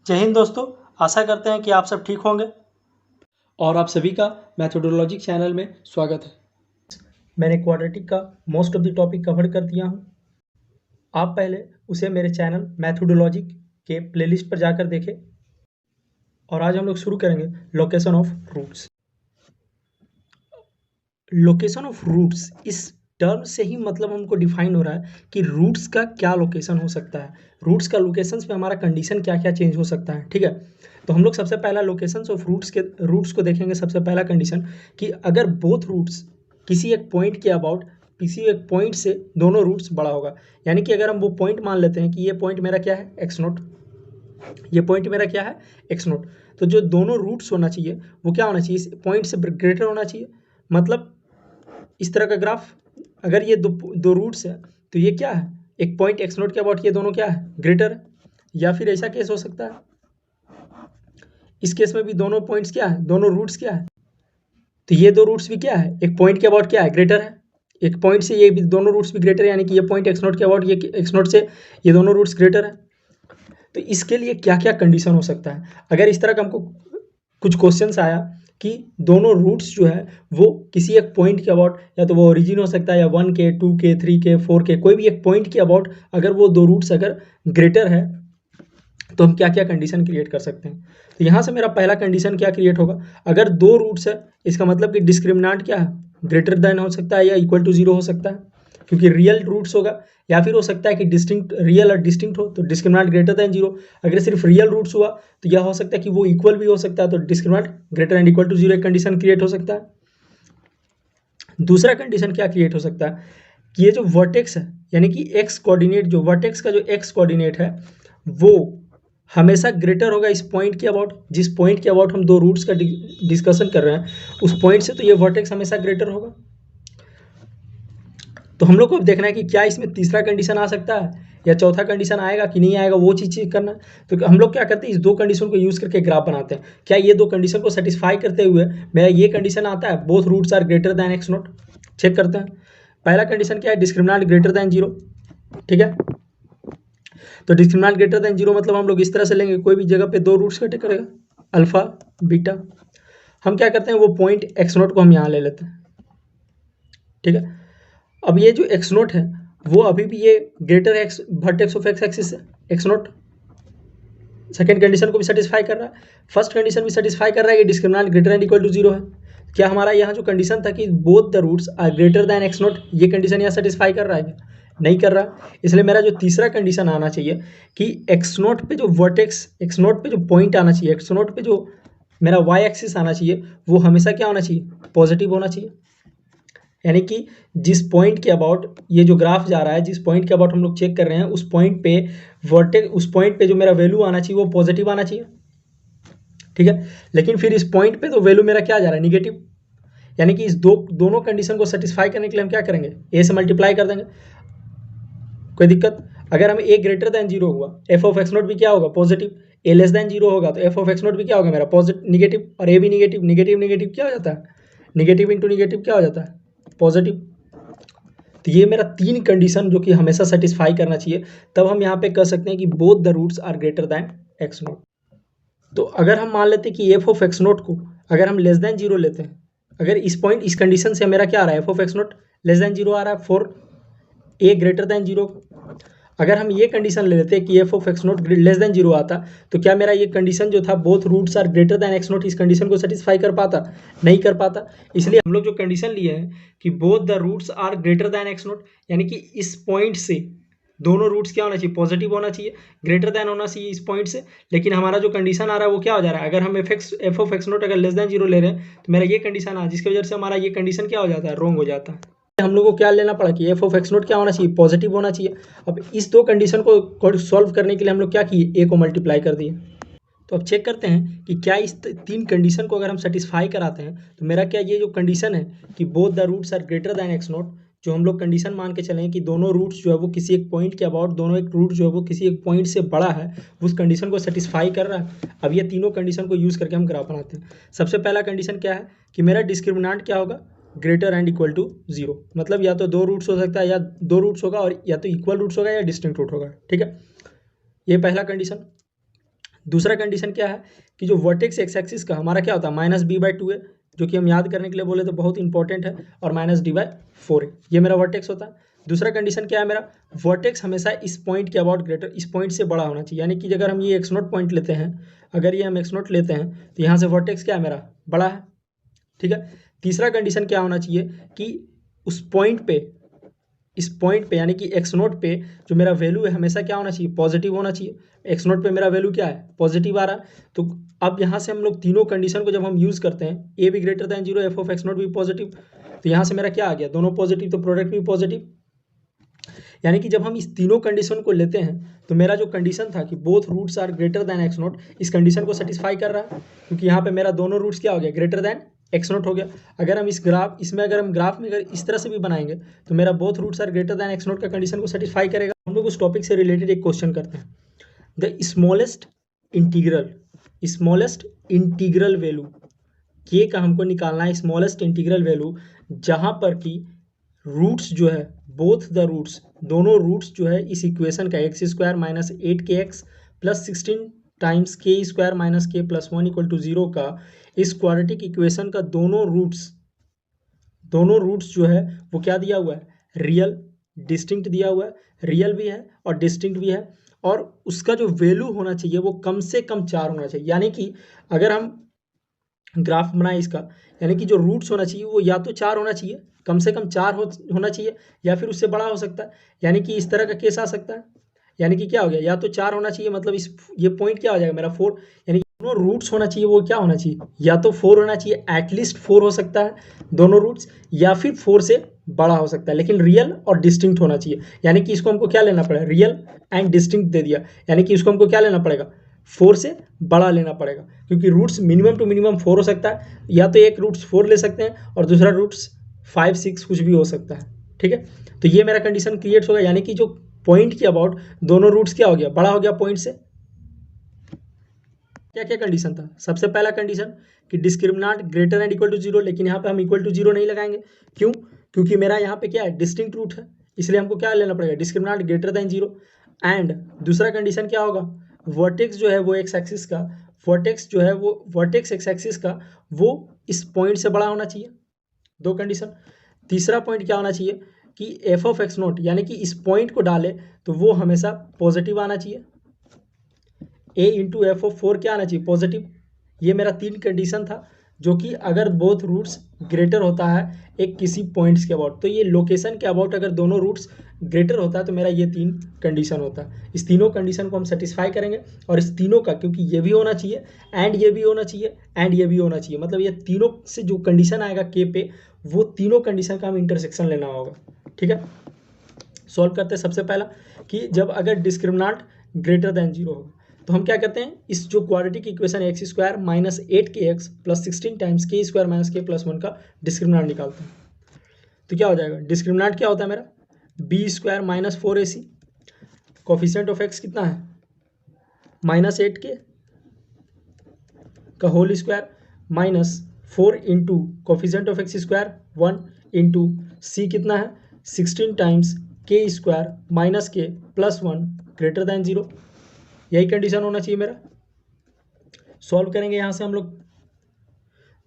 जय हिंद दोस्तों। आशा करते हैं कि आप सब ठीक होंगे और आप सभी का मैथोडोलॉजिक चैनल में स्वागत है। मैंने क्वाड्रेटिक का most of the topic cover कर दिया हूं। आप पहले उसे मेरे चैनल मैथोडोलॉजिक के प्लेलिस्ट पर जाकर देखें। और आज हम लोग शुरू करेंगे location of roots. Location of roots इस टर्म से ही मतलब हमको डिफाइन हो रहा है कि रूट्स का क्या लोकेशन हो सकता है, रूट्स का लोकेशंस पे हमारा कंडीशन क्या क्या चेंज हो सकता है। ठीक है, तो हम लोग सबसे पहला लोकेशंस ऑफ रूट्स को देखेंगे। सबसे पहला कंडीशन कि अगर बोथ रूट्स किसी एक पॉइंट के अबाउट, किसी एक पॉइंट से दोनों रूट्स बड़ा होगा, यानी कि अगर हम वो पॉइंट मान लेते हैं कि ये पॉइंट मेरा क्या है एक्स नोट, ये पॉइंट मेरा क्या है एक्स नोट, तो जो दोनों रूट्स होना चाहिए वो क्या होना चाहिए, इस पॉइंट से ग्रेटर होना चाहिए। मतलब इस तरह का ग्राफ, अगर ये दो रूट्स है तो ये क्या है, एक पॉइंट एक्स नोट के अबाउट ये दोनों क्या है, ग्रेटर है। या फिर ऐसा केस हो सकता है, इस केस में भी दोनों पॉइंट्स क्या है, दोनों रूट्स क्या है, तो ये दो रूट्स भी क्या है, एक पॉइंट के अबाउट क्या है, ग्रेटर है। एक पॉइंट से ये भी दोनों रूट्स भी ग्रेटर है, यानी कि ये पॉइंट एक्स नोट के अबाउट ये एक्स नोट से ये दोनों रूट्स ग्रेटर है। तो इसके लिए क्या क्या कंडीशन हो सकता है, अगर इस तरह का हमको कुछ क्वेश्चंस आया कि दोनों रूट्स जो है वो किसी एक पॉइंट के अबाउट, या तो वो ओरिजिन हो सकता है या 1 के 2 के 3 के 4 के, कोई भी एक पॉइंट के अबाउट अगर वो दो रूट्स अगर ग्रेटर है तो हम क्या क्या कंडीशन क्रिएट कर सकते हैं। तो यहाँ से मेरा पहला कंडीशन क्या क्रिएट होगा, अगर दो रूट्स है इसका मतलब कि डिस्क्रिमिनेंट क्या है, ग्रेटर देन हो सकता है या इक्वल टू 0 हो सकता है, क्योंकि रियल रूट्स होगा। या फिर हो सकता है कि डिस्टिंक्ट, रियल और डिस्टिंक्ट हो तो डिस्क्रिमिनेंट ग्रेटर देन 0। अगर सिर्फ रियल रूट्स हुआ तो यह हो सकता है कि वो इक्वल भी हो सकता है, तो discriminant greater and equal to 0 एक कंडीशन क्रिएट हो सकता है। दूसरा कंडीशन क्या क्रिएट हो सकता है कि ये जो वर्टेक्स है, यानी कि एक्स कोऑर्डिनेट, जो वर्टेक्स का जो एक्स कोऑर्डिनेट है वो हमेशा ग्रेटर होगा इस पॉइंट के अबाउट, जिस पॉइंट के अबाउट हम दो रूट्स का डिस्कशन कर रहे हैं उस पॉइंट से, तो ये वर्टेक्स हमेशा ग्रेटर होगा। तो हम लोग को अब देखना है कि क्या इसमें तीसरा कंडीशन आ सकता है या चौथा कंडीशन आएगा कि नहीं आएगा, वो चीज़ चेक करना है। तो हम लोग क्या करते हैं, इस दो कंडीशन को यूज़ करके ग्राफ बनाते हैं। क्या ये दो कंडीशन को सेटिस्फाई करते हुए मेरा ये कंडीशन आता है, both roots are greater than x naught. Check करते हैं। पहला कंडीशन क्या है, डिस्क्रिमिनेंट ग्रेटर दैन 0। ठीक है, तो डिस्क्रिमिनेंट ग्रेटर दैन 0 मतलब हम लोग इस तरह से लेंगे, कोई भी जगह पे दो रूट्स कटे करेगा, अल्फा बीटा। हम क्या करते हैं, वो पॉइंट एक्स नोट को हम यहाँ ले लेते हैं। ठीक है, अब ये जो एक्स नोट है वो अभी भी ये greater x vertex of x axis है, एक्स नोट सेकेंड कंडीशन को भी सेटिस्फाई कर रहा है, फर्स्ट कंडीशन भी सेटिस्फाई कर रहा है कि discriminant greater and equal to 0 है। क्या हमारा यहाँ जो कंडीशन था कि both the roots are greater than x naught, ये कंडीशन यहाँ सेटिस्फाई कर रहा है क्या, नहीं कर रहा। इसलिए मेरा जो तीसरा कंडीशन आना चाहिए कि एक्स नोट पे जो वर्टेक्स, एक्स नोट पे जो पॉइंट आना चाहिए, एक्स नोट पे जो मेरा वाई एक्सिस आना चाहिए वो हमेशा क्या होना चाहिए, पॉजिटिव होना चाहिए। यानी कि जिस पॉइंट के अबाउट ये जो ग्राफ जा रहा है, जिस पॉइंट के अबाउट हम लोग चेक कर रहे हैं उस पॉइंट पे वर्टेक्स, उस पॉइंट पे जो मेरा वैल्यू आना चाहिए वो पॉजिटिव आना चाहिए। ठीक है, लेकिन फिर इस पॉइंट पे तो वैल्यू मेरा क्या जा रहा है, निगेटिव। यानी कि इस दोनों कंडीशन को सेटिस्फाई करने के लिए हम क्या करेंगे, ए से मल्टीप्लाई कर देंगे, कोई दिक्कत। अगर हम ए ग्रेटर देन 0 हुआ, एफ ऑफ एक्स नोट भी क्या होगा, पॉजिटिव। ए लेस देन 0 होगा तो एफ ऑफ एक्स नोट भी क्या होगा मेरा, पॉजिटिव, निगेटिव। और ए भी निगेटिव, निगेटिव निगेटिव क्या हो जाता है, निगेटिव इंटू निगेटिव क्या हो जाता है, पॉजिटिव। तो ये मेरा तीन कंडीशन जो कि हमेशा सेटिस्फाई करना चाहिए, तब हम यहाँ पे कह सकते हैं कि both the roots are greater than x naught. तो अगर हम मान लेते हैं कि एफ ऑफ एक्स नोट को अगर हम लेस देन 0 लेते हैं, अगर इस पॉइंट, इस कंडीशन से मेरा क्या आ रहा है, F of x naught less than 0 आ रहा है फॉर ए ग्रेटर देन 0। अगर हम ये कंडीशन ले लेते हैं कि f of x naught less than 0 आता, तो क्या मेरा ये कंडीशन जो था both roots are greater than x naught, इस कंडीशन को सेटिस्फाई कर पाता, नहीं कर पाता। इसलिए हम लोग जो कंडीशन लिए हैं कि both the roots are greater than x naught, यानी कि इस पॉइंट से दोनों रूट्स क्या होना चाहिए, पॉजिटिव होना चाहिए, ग्रेटर देन होना चाहिए इस पॉइंट से। लेकिन हमारा जो कंडीशन आ रहा है वो क्या हो जा रहा है, अगर हम एफ ऑफ एक्स नोट अगर लेस देन 0 ले रहे हैं तो मेरा ये कंडीशन आ, जिसकी वजह से हमारा ये कंडीशन क्या हो जाता है, रॉन्ग हो जाता है। हम लोग को क्या लेना पड़ा कि एफ ऑफ एक्स नोट क्या होना चाहिए, पॉजिटिव होना चाहिए। अब इस दो कंडीशन को सॉल्व करने के लिए हम लोग क्या किए, ए को मल्टीप्लाई कर दिए। तो अब चेक करते हैं कि क्या इस तीन कंडीशन को अगर हम सेटिस्फाई कराते हैं तो मेरा क्या ये जो कंडीशन है कि both the roots are greater than x naught, जो हम लोग कंडीशन मान के चलें कि दोनों रूट्स जो है वो किसी एक पॉइंट के अबाउट, दोनों एक रूट जो है वो किसी एक पॉइंट से बड़ा है, उस कंडीशन को सेटिस्फाई कर रहा है। अब ये तीनों कंडीशन को यूज़ करके हम ग्राफ बनाते हैं। सबसे पहला कंडीशन क्या है कि मेरा डिस्क्रिमिनेंट क्या होगा, ग्रेटर एंड इक्वल टू 0। मतलब या तो दो रूट्स हो सकता है, या दो रूट्स होगा, और या तो इक्वल रूट्स होगा या डिस्टिंक्ट रूट होगा। ठीक है, ये पहला कंडीशन। दूसरा कंडीशन क्या है कि जो वर्टेक्स एक्स एक्सिस का हमारा क्या होता है -b/2 है, जो कि हम याद करने के लिए बोले तो बहुत इंपॉर्टेंट है, और -d/4 है, ये मेरा वर्टेक्स होता है। दूसरा कंडीशन क्या है मेरा, वर्टेक्स हमेशा इस पॉइंट के अबाउट ग्रेटर, इस पॉइंट से बड़ा होना चाहिए, यानी कि अगर हम ये x0 पॉइंट लेते हैं, अगर ये हम x0 लेते हैं तो यहाँ से वर्टेक्स क्या है मेरा, बड़ा है, ठीक है। तीसरा कंडीशन क्या होना चाहिए कि उस पॉइंट पे, इस पॉइंट पे यानी कि x0 पे जो मेरा वैल्यू है हमेशा क्या होना चाहिए, पॉजिटिव होना चाहिए। x0 पे मेरा वैल्यू क्या है, पॉजिटिव आ रहा है। तो अब यहाँ से हम लोग तीनों कंडीशन को जब हम यूज़ करते हैं, a भी greater than 0, f of x0 भी पॉजिटिव, तो यहाँ से मेरा क्या आ गया, दोनों पॉजिटिव, तो प्रोडक्ट भी पॉजिटिव। यानी कि जब हम इस तीनों कंडीशन को लेते हैं तो मेरा जो कंडीशन था कि both roots are greater than x0, इस कंडीशन को सेटिस्फाई कर रहा है, क्योंकि यहाँ पे मेरा दोनों रूट्स क्या हो गया, ग्रेटर दैन x0 हो गया। अगर हम अगर हम ग्राफ में अगर इस तरह से भी बनाएंगे तो मेरा both roots are greater than x0 का कंडीशन को सेटिस्फाई करेगा। हम लोग उस टॉपिक से रिलेटेड एक क्वेश्चन करते हैं, द स्मॉलेस्ट इंटीग्रल वैल्यू के का हमको निकालना है, स्मॉलेस्ट इंटीग्रल वैल्यू जहाँ पर कि रूट्स जो है, बोथ द रूट्स, दोनों रूट्स जो है इस इक्वेशन का x² minus 8kx plus 16 times k² minus k plus 1 equal to 0 का, इस क्वाड्रेटिक इक्वेशन का दोनों रूट्स जो है वो क्या दिया हुआ है, रियल डिस्टिंक्ट दिया हुआ है, रियल भी है और डिस्टिंक्ट भी है, और उसका जो वैल्यू होना चाहिए वो कम से कम 4 होना चाहिए। यानी कि अगर हम ग्राफ बनाए इसका, यानी कि जो रूट्स होना चाहिए वो या तो 4 होना चाहिए, कम से कम 4 होना चाहिए, या फिर उससे बड़ा हो सकता है। यानी कि इस तरह का केस आ सकता है, यानी कि क्या हो गया, या तो 4 होना चाहिए, मतलब ये पॉइंट क्या हो जाएगा मेरा 4, यानी कि दोनों रूट्स होना चाहिए वो क्या होना चाहिए, या तो 4 होना चाहिए, एटलीस्ट 4 हो सकता है दोनों रूट्स, या फिर 4 से बड़ा हो सकता है, लेकिन रियल और डिस्टिंक्ट होना चाहिए। यानी कि इसको हमको क्या लेना पड़ेगा, रियल एंड डिस्टिंक्ट दे दिया, यानी कि इसको हमको क्या लेना पड़ेगा, 4 से बड़ा लेना पड़ेगा, क्योंकि रूट्स मिनिमम टू मिनिमम 4 हो सकता है, या तो एक रूट्स 4 ले सकते हैं और दूसरा रूट्स 5, 6 कुछ भी हो सकता है, ठीक है। तो ये मेरा कंडीशन क्रिएट होगा, यानी कि जो पॉइंट के अबाउट दोनों रूट्स क्या हो गया, बड़ा हो गया पॉइंट से। क्या क्या कंडीशन था, सबसे पहला कंडीशन कि डिस्क्रिमिनांट ग्रेटर एंड इक्वल टू 0, लेकिन यहाँ पे हम इक्वल टू 0 नहीं लगाएंगे, क्यों, क्योंकि मेरा यहाँ पे क्या है, डिस्टिंक्ट रूट है, इसलिए हमको क्या लेना पड़ेगा, डिस्क्रिमिनांट ग्रेटर दैन 0। एंड दूसरा कंडीशन क्या होगा, वर्टेक्स जो है वो एक्स एक्सिस का, वर्टेक्स जो है वो वर्टेक्स एक्स एक्सिस का वो इस पॉइंट से बड़ा होना चाहिए, दो कंडीशन। तीसरा पॉइंट क्या होना चाहिए कि एफ ऑफ x0 यानी कि इस पॉइंट को डाले तो वो हमेशा पॉजिटिव आना चाहिए, a इंटू एफ ऑफ 4 क्या आना चाहिए, पॉजिटिव। ये मेरा 3 कंडीशन था, जो कि अगर बोथ रूट्स ग्रेटर होता है एक किसी पॉइंट्स के अबाउट, तो ये लोकेशन के अबाउट अगर दोनों रूट्स ग्रेटर होता है तो मेरा ये 3 कंडीशन होता है। इस तीनों कंडीशन को हम सेटिस्फाई करेंगे, और इस तीनों का, क्योंकि ये भी होना चाहिए एंड ये भी होना चाहिए एंड ये भी होना चाहिए, मतलब ये तीनों से जो कंडीशन आएगा के पे, वो तीनों कंडीशन का हम इंटरसेक्शन लेना होगा, ठीक है। सॉल्व करते हैं सबसे पहला कि जब अगर डिस्क्रिमिनांट ग्रेटर दैन 0 होगा तो हम क्या करते हैं, इस जो क्वाड्रेटिक इक्वेशन है x² minus 8kx plus 16 times k² minus k plus 1 का डिस्क्रिमिनांट निकालते हैं। तो क्या हो जाएगा, डिस्क्रिमिनांट क्या होता है मेरा, b² minus 4ac, coefficient of x कितना है, माइनस 8k का whole square minus 4 into coefficient of x² 1 into c कितना है 16 times k² minus k plus 1 greater than 0, यही कंडीशन होना चाहिए मेरा। सॉल्व करेंगे यहाँ से हम लोग,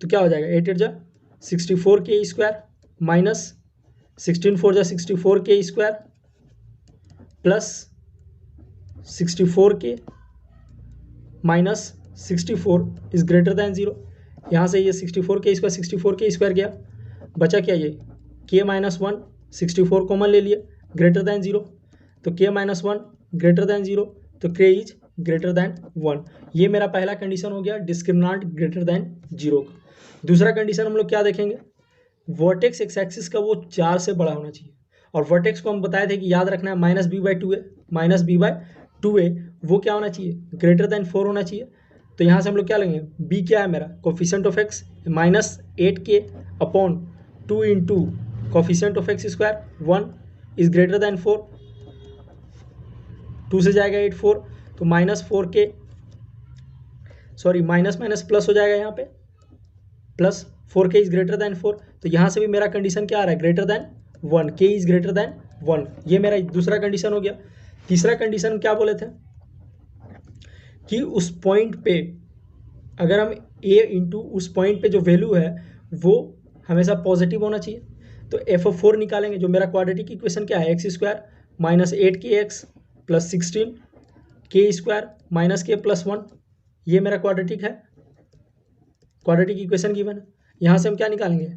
तो क्या हो जाएगा, 8 8 जा 64k² माइनस 16 4 जा 64k² plus 64k minus 64 is greater than 0। यहाँ से ये 64k² गया, बचा क्या, ये k माइनस 1 64 कॉमन ले लिया, ग्रेटर दैन 0, तो k माइनस 1 ग्रेटर दैन 0, तो k इज ग्रेटर दैन 1। ये मेरा पहला कंडीशन हो गया, डिस्क्रिमिनांट ग्रेटर दैन 0 का। दूसरा कंडीशन हम लोग क्या देखेंगे, वर्टेक्स एक्स एक्सिस का वो 4 से बड़ा होना चाहिए, और वर्टेक्स को हम बताए थे कि याद रखना है -b/2 है, -b/2 है वो क्या होना चाहिए, ग्रेटर दैन 4 होना चाहिए। तो यहाँ से हम लोग क्या लेंगे, b क्या है मेरा, coefficient of x minus 8k upon 2 into coefficient of x² 1 is greater than 4, 2 से जाएगा 8 4, तो -4k, sorry minus minus plus हो जाएगा यहाँ पे, plus 4k is greater than 4, तो यहाँ से भी मेरा कंडीशन क्या आ रहा है, greater than 1, k is greater than 1, ये मेरा दूसरा कंडीशन हो गया। तीसरा कंडीशन क्या बोले थे, कि उस पॉइंट पे अगर हम a इंटू उस पॉइंट पे जो वैल्यू है वो हमेशा पॉजिटिव होना चाहिए। तो f(4) निकालेंगे, जो मेरा क्वाड्रेटिक इक्वेशन क्या है, x square minus 8kx plus 16 k square minus k plus 1, ये मेरा क्वाड्रेटिक है, क्वाड्रेटिक इक्वेशन गिवन है। यहाँ से हम क्या निकालेंगे,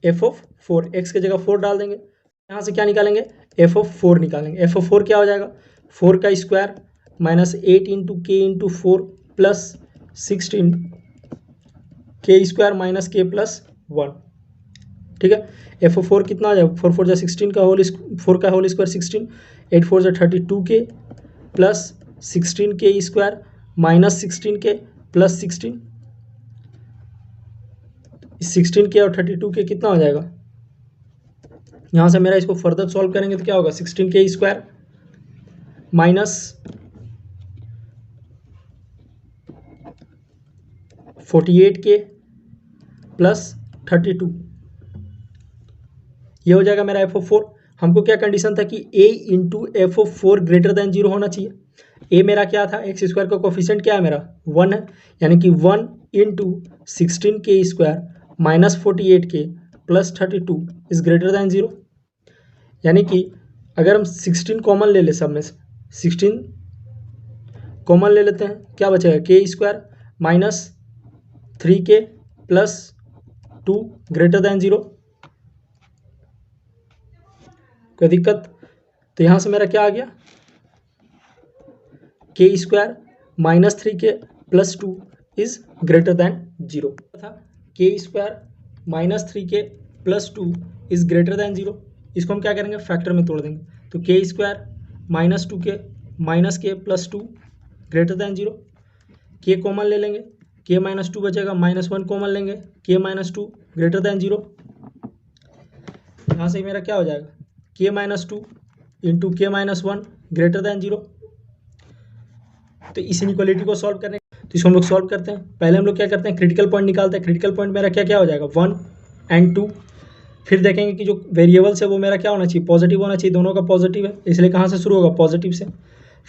f(4), x की जगह 4 डाल देंगे, यहाँ से क्या निकालेंगे, f(4) निकालेंगे। f(4) क्या हो जाएगा, 4 का स्क्वायर माइनस 8 इंटू के इंटू 4 प्लस 16 के स्क्वायर माइनस के प्लस 1, ठीक है। f(4) कितना आ जाएगा, 4 4 जा 16 का होल 4 का होल स्क्वायर 16, 8 4 जा 32 के प्लस 16 के स्क्वायर माइनस 16 के प्लस 16, 16 के और 32 के कितना हो जाएगा, यहाँ से मेरा इसको फर्दर सॉल्व करेंगे तो क्या होगा, 16 के स्क्वायर माइनस 48 के प्लस 32, ये हो जाएगा मेरा f(4). हमको क्या कंडीशन था कि a into f(4) greater than 0 होना चाहिए। a मेरा क्या था, एक्स स्क्वायर का कोफिशिएंट क्या है मेरा, 1 है, यानी कि 1 इंटू 16 के स्क्वायर माइनस 48 के प्लस 32 इज ग्रेटर देन 0, यानी कि अगर हम 16 कॉमन ले ले, सब में से 16 कॉमन ले लेते हैं, क्या बचेगा, के square minus 3k plus 2 greater than 0, कोई दिक्कत। तो यहाँ से मेरा क्या आ गया, के square minus 3k plus 2 is greater than 0 था, के square minus 3k plus 2 is greater than 0। इसको हम क्या करेंगे, फैक्टर में तोड़ देंगे, तो के स्क्वायर माइनस 2k माइनस के प्लस 2 ग्रेटर देन 0, के कॉमन ले लेंगे, के माइनस 2 बचेगा, माइनस 1 कॉमन लेंगे, के माइनस 2 ग्रेटर देन 0, यहाँ से मेरा क्या हो जाएगा, के माइनस 2 इंटू के माइनस 1 ग्रेटर देन 0। तो इस इनइक्वालिटी को सॉल्व करने, तो इसको हम लोग सॉल्व करते हैं। पहले हम लोग क्या करते हैं, क्रिटिकल पॉइंट निकालते हैं। क्रिटिकल पॉइंट मेरा क्या क्या हो जाएगा, 1 एंड 2। फिर देखेंगे कि जो वेरिएबल्स है वो मेरा क्या होना चाहिए, पॉजिटिव होना चाहिए, दोनों का पॉजिटिव है, इसलिए कहाँ से शुरू होगा, पॉजिटिव से।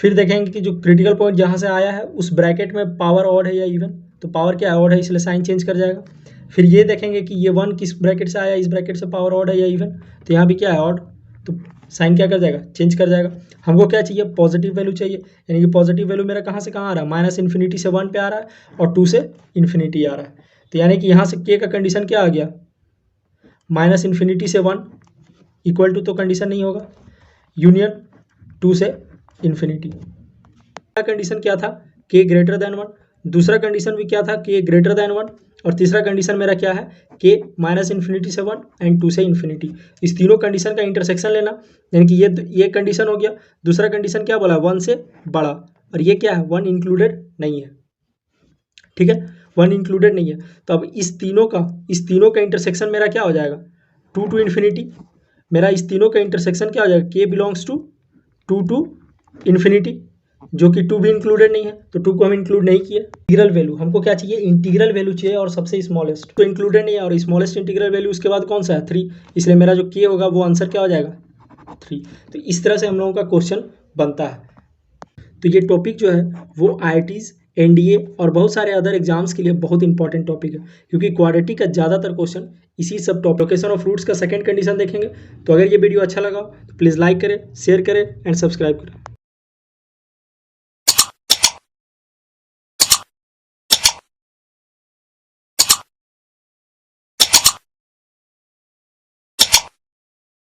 फिर देखेंगे कि जो क्रिटिकल पॉइंट जहाँ से आया है उस ब्रैकेट में पावर ऑड है या इवन, तो पावर क्या है, ऑड है, इसलिए साइन चेंज कर जाएगा। फिर ये देखेंगे कि ये 1 किस ब्रैकेट से आया, इस ब्रैकेट से पावर ऑड है या इवन, तो यहाँ भी क्या है, ऑड, तो साइन क्या कर जाएगा, चेंज कर जाएगा। हमको क्या चाहिए, पॉजिटिव वैल्यू चाहिए, यानी कि पॉजिटिव वैल्यू मेरा कहाँ से कहाँ आ रहा है, माइनस इन्फिनिटी से 1 पे आ रहा है और 2 से इन्फिनिटी आ रहा है। तो यानी कि यहाँ से के का कंडीशन क्या आ गया, माइनस इन्फिनिटी से 1 इक्वल टू, तो कंडीशन नहीं होगा, यूनियन 2 से इन्फिनिटी। पहला कंडीशन क्या था, के ग्रेटर देन 1, दूसरा कंडीशन भी क्या था, के ग्रेटर देन 1, और तीसरा कंडीशन मेरा क्या है, के माइनस इन्फिनिटी से 1 एंड 2 से इन्फिनिटी। इस तीनों कंडीशन का इंटरसेक्शन लेना, यानी कि ये कंडीशन हो गया। दूसरा कंडीशन क्या बोला, 1 से बड़ा, और ये क्या है, 1 इंक्लूडेड नहीं है, ठीक है, 1 इंक्लूडेड नहीं है। तो अब इस तीनों का इंटरसेक्शन मेरा क्या हो जाएगा, 2 टू इन्फिनिटी। मेरा इस तीनों का इंटरसेक्शन क्या हो जाएगा, के बिलोंग्स टू 2 टू इन्फिनिटी, जो कि 2 भी इंक्लूडेड नहीं है, तो 2 को हम इंक्लूड नहीं किए। इंटीग्रल वैल्यू हमको क्या चाहिए, इंटीग्रल वैल्यू चाहिए, और सबसे स्मॉलेस्ट, तो इंक्लूडेड नहीं है, और स्मॉलेस्ट इंटीग्रल वैल्यू उसके बाद कौन सा है, 3, इसलिए मेरा जो के होगा वो आंसर क्या हो जाएगा, 3। तो इस तरह से हम लोगों का क्वेश्चन बनता है। तो ये टॉपिक जो है वो IITs, NDA और बहुत सारे अदर एग्जाम्स के लिए बहुत इंपॉर्टेंट टॉपिक है, क्योंकि क्वाड्रेटिक का ज़्यादातर क्वेश्चन इसी सब टॉपिक। लोकेशन ऑफ रूट्स का सेकंड कंडीशन देखेंगे। तो अगर ये वीडियो अच्छा लगा तो प्लीज़ लाइक करें, शेयर करें एंड सब्सक्राइब करें।